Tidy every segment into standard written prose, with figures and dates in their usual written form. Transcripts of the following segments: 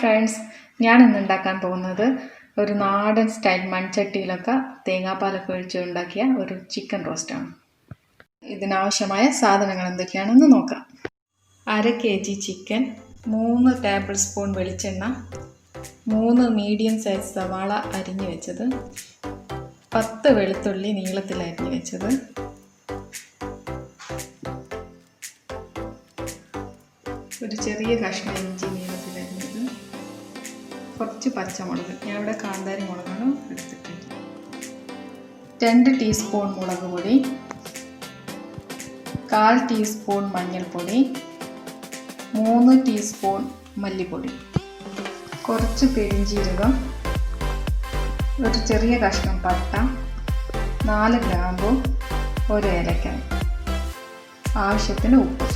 Friends, ഞാൻ ഇന്ന് ഉണ്ടാക്കാൻ പോകുന്നത് ഒരു നാടൻ സ്റ്റൈൽ മൺചട്ടിയിലൊക്കെ തേങ്ങാപ്പാലൊക്കെ ഒഴിച്ച് ഉണ്ടാക്കിയ ഒരു ചിക്കൻ റോസ്റ്റാണ്. ഇതിനാവശ്യമായ സാധനങ്ങൾ എന്തൊക്കെയാണെന്ന് നോക്കാം. 1/2 kg ചിക്കൻ, 3 ടേബിൾ സ്പൂൺ വെളിച്ചെണ്ണ, 3 മീഡിയം സൈസ് സവാള അരിഞ്ഞു വെച്ചത്, 10 വെളുത്തുള്ളി നീളത്തിൽ അരിഞ്ഞു വെച്ചത്, ഒരു ചെറിയ കഷ്ണം ഇഞ്ചി നീളത്തിൽ അരിഞ്ഞത്, കുറച്ച് പച്ചമുളക്, ഞാൻ ഇവിടെ കാന്താരി മുളകാണ് എടുത്തിട്ടുണ്ട്, 2 ടീസ്പൂൺ മുളക് പൊടി, 1/4 ടീസ്പൂൺ മഞ്ഞൾപ്പൊടി, 3 ടീസ്പൂൺ മല്ലിപ്പൊടി, കുറച്ച് പെരിഞ്ജീരകം, ഒരു ചെറിയ കഷ്ണം പട്ട, 4 ഗ്രാമ്പു, 1 ഏലക്കായ, ആവശ്യത്തിന് ഉപ്പ്,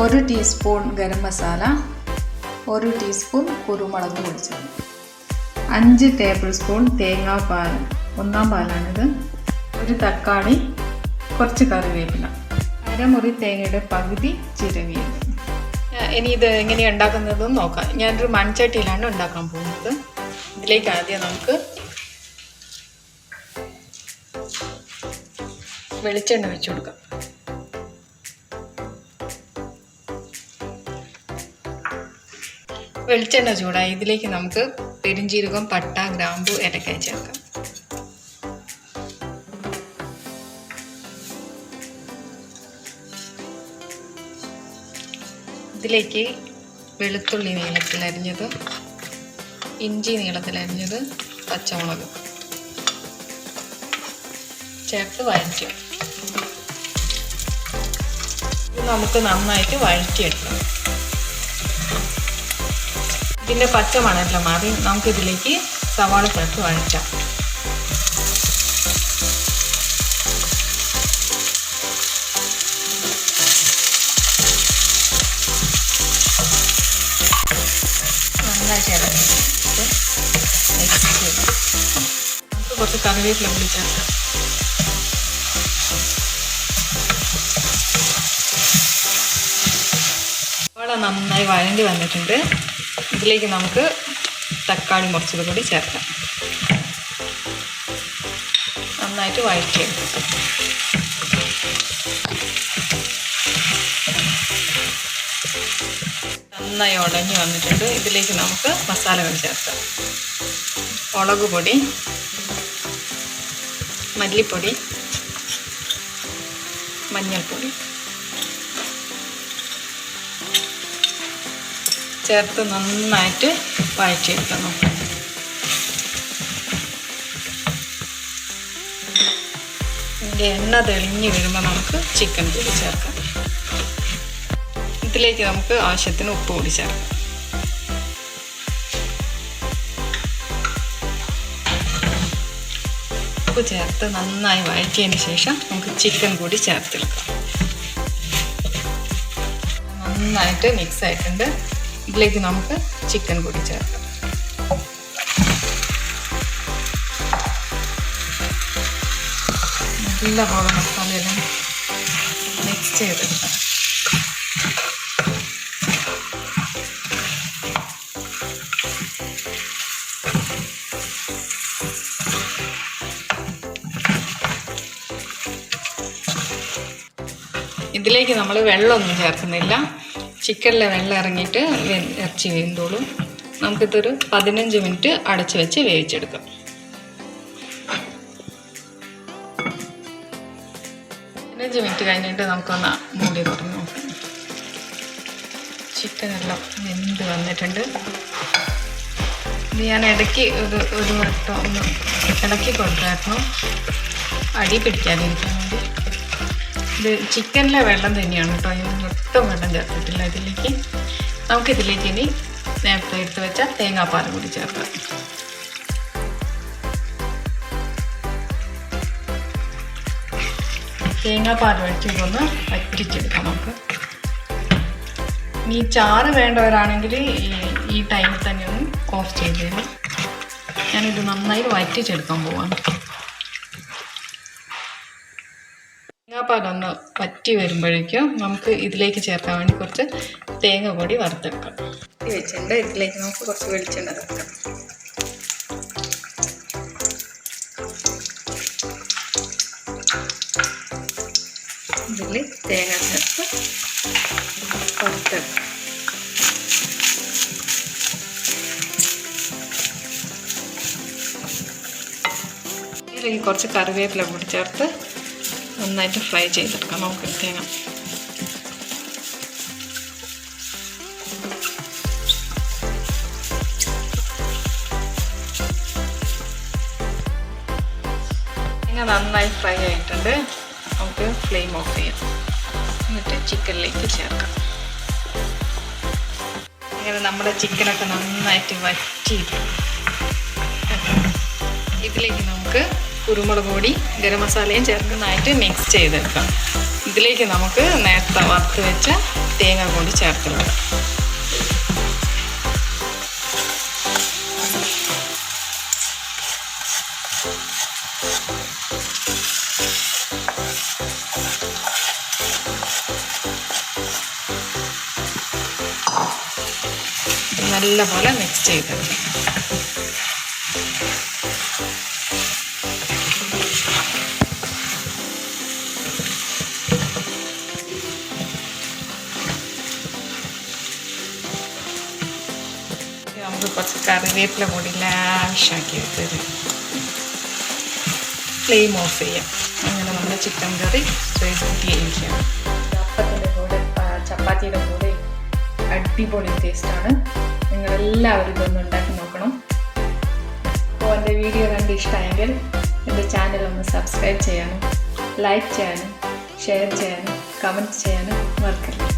1 ടീസ്പൂൺ ഗരം മസാല, 1 ടീസ്പൂൺ കുരുമുളക് പൊടിച്ചത്, 5 ടേബിൾ സ്പൂൺ തേങ്ങാപ്പാൽ, 1-ാം പാലാണിത്, 1 തക്കാളി, കുറച്ച് കറിവേപ്പില, 1/2 മുറി തേങ്ങയുടെ പകുതി ചിരവിയത്. ഇനി ഇത് എങ്ങനെയാണ് ഉണ്ടാക്കുന്നതെന്ന് നോക്കാം. ഞാനൊരു മൺചട്ടിയിലാണ് ഉണ്ടാക്കാൻ പോകുന്നത്. ഇതിലേക്ക് ആദ്യം നമുക്ക് വെളിച്ചെണ്ണ വെച്ച് കൊടുക്കാം. വെളിച്ചെണ്ണ ചൂടായി ഇതിലേക്ക് നമുക്ക് പെരിഞ്ജീരകം, പട്ട, ഗ്രാമ്പു, ഏലക്കായ ചേർക്കാം. ഇതിലേക്ക് വെളുത്തുള്ളി നീളത്തിലരിഞ്ഞത്, ഇഞ്ചി നീളത്തിലരിഞ്ഞത്, പച്ചമുളക് ചേർത്ത് വഴറ്റുക. ഇത് നമുക്ക് നന്നായിട്ട് വഴറ്റിയെടുക്കാം. ഇതിൻ്റെ പച്ചമണമെല്ലാം മാറി നമുക്കിതിലേക്ക് സവാള ചേർത്ത് വഴറ്റാം. നന്നായി ചേർത്ത് നമുക്ക് കുറച്ച് കറിവേപ്പില കൂടി ചേർക്കാം. സവാള നന്നായി വഴണ്ടി വന്നിട്ടുണ്ട്. ഇതിലേക്ക് നമുക്ക് തക്കാളി മുറിച്ചത് കൂടി ചേർക്കാം. നന്നായിട്ട് വഴറ്റിയെടുക്കാം. നന്നായി ഉടഞ്ഞു വന്നിട്ടുണ്ട്. ഇതിലേക്ക് നമുക്ക് മസാലകൾ ചേർക്കാം. മുളക് പൊടി, മല്ലിപ്പൊടി, മഞ്ഞൾപ്പൊടി ചേർത്ത് നന്നായിട്ട് വഴറ്റിയെടുക്കണം. ഇതിൻ്റെ എണ്ണ തെളിഞ്ഞ് വരുമ്പോൾ നമുക്ക് ചിക്കൻ കൂടി ചേർക്കാം. ഇതിലേക്ക് നമുക്ക് ആവശ്യത്തിന് ഉപ്പ് കൂടി ചേർക്കാം. ഉപ്പ് ചേർത്ത് നന്നായി വഴറ്റിയതിന് ശേഷം നമുക്ക് ചിക്കൻ കൂടി ചേർത്തെടുക്കാം. നന്നായിട്ട് മിക്സ് ആയിട്ടുണ്ട്. ഇതിലേക്ക് നമുക്ക് ചിക്കൻ കൂടി ചേർക്കാം. നല്ലപോലെ മസാലയെല്ലാം മിക്സ് ചെയ്തെടുക്കാം. ഇതിലേക്ക് നമ്മൾ വെള്ളമൊന്നും ചേർക്കുന്നില്ല. ചിക്കനിലെ വെള്ളം ഇറങ്ങിയിട്ട് ഇറച്ചി വേന്തോളും. നമുക്കിതൊരു 15 മിനിറ്റ് അടച്ച് വെച്ച് വേവിച്ചെടുക്കാം. 15 മിനിറ്റ് കഴിഞ്ഞിട്ട് നമുക്കൊന്ന് മൂടി തുറന്ന് നോക്കാം. ചിക്കനെല്ലാം വെന്ത് വന്നിട്ടുണ്ട്. ഇത് ഞാൻ ഇടയ്ക്ക് ഒരു വട്ടം ഒന്ന് ഇളക്കി കൊടുത്തായിരുന്നു, അടി പിടിക്കാതിരിക്കാൻ വേണ്ടി. ഇത് ചിക്കനിലെ വെള്ളം തന്നെയാണ് കേട്ടോ, ഞാൻ ഒട്ടും വെള്ളം ചേർത്തിട്ടില്ല ഇതിലേക്ക്. നമുക്കിതിലേക്ക് ഇനി നേരത്തെ എടുത്ത് വെച്ച തേങ്ങാപ്പാൽ കൂടി ചേർക്കാം. തേങ്ങാപ്പാൽ ഒഴിച്ചൊന്ന് വറ്റിച്ചെടുക്കാം നമുക്ക്. ഈ ചാറ് വേണ്ടവരാണെങ്കിൽ ഈ ടൈമിൽ തന്നെ ഒന്ന് ഓഫ് ചെയ്ത് തരും. ഞാനിത് നന്നായി വറ്റിച്ചെടുക്കാൻ പോവാണ്. തേങ്ങാപ്പാലൊന്ന് വറ്റി വരുമ്പോഴേക്കും നമുക്ക് ഇതിലേക്ക് ചേർക്കാൻ വേണ്ടി കുറച്ച് തേങ്ങ പൊടി വറുത്തെടുക്കാം. വെച്ചിട്ടുണ്ട്. ഇതിലേക്ക് നമുക്ക് കുറച്ച് വെളിച്ചെണ്ണ ചേർക്കാം. ഇതിൽ തേങ്ങ ചേർത്ത് വറുത്തെടുക്കാം. ഇതിലേക്ക് കുറച്ച് കറിവേപ്പില കൂടി ചേർത്ത് നന്നായിട്ട് ഫ്രൈ ചെയ്തെടുക്കാം. നമുക്ക് തേങ്ങ നന്നായി ഫ്രൈ ആയിട്ടുണ്ട്. നമുക്ക് ഫ്ലെയിം ഓഫ് ചെയ്യാം. എന്നിട്ട് ചിക്കനിലേക്ക് ചേർക്കാം. ഇങ്ങനെ നമ്മുടെ ചിക്കനൊക്കെ നന്നായിട്ട് വറ്റിയിട്ടുണ്ട്. ഇതിലേക്ക് നമുക്ക് കുരുമുളക് പൊടി ഗരം മസാലയും ചേർക്കുന്നതായിട്ട് മിക്സ് ചെയ്തെടുക്കാം. ഇതിലേക്ക് നമുക്ക് നേരത്തെ വറുത്ത് വെച്ച തേങ്ങ കൂടി ചേർത്തിടാം. നല്ലപോലെ മിക്സ് ചെയ്തെടുക്കാം. നമുക്ക് കുറച്ച് കറിവേപ്പില കൂടി ലാവിഷാക്കി എടുത്തത് ഫ്ലെയിം ഓഫ് ചെയ്യാം. അങ്ങനെ നമ്മുടെ ചിക്കൻ കറി റെഡി ആയിരിക്കാം. അപ്പത്തിൻ്റെ കൂടെ ചപ്പാത്തിയുടെ കൂടെ അടിപൊളി ടേസ്റ്റാണ്. നിങ്ങളെല്ലാവരും ഇതൊന്ന് ഉണ്ടാക്കി നോക്കണം. അപ്പോൾ എൻ്റെ വീഡിയോ കണ്ട് ഇഷ്ടമായെങ്കിൽ എൻ്റെ ചാനൽ ഒന്ന് സബ്സ്ക്രൈബ് ചെയ്യാനും ലൈക്ക് ചെയ്യാനും ഷെയർ ചെയ്യാനും കമൻറ്റ് ചെയ്യാനും മറക്കരുത്.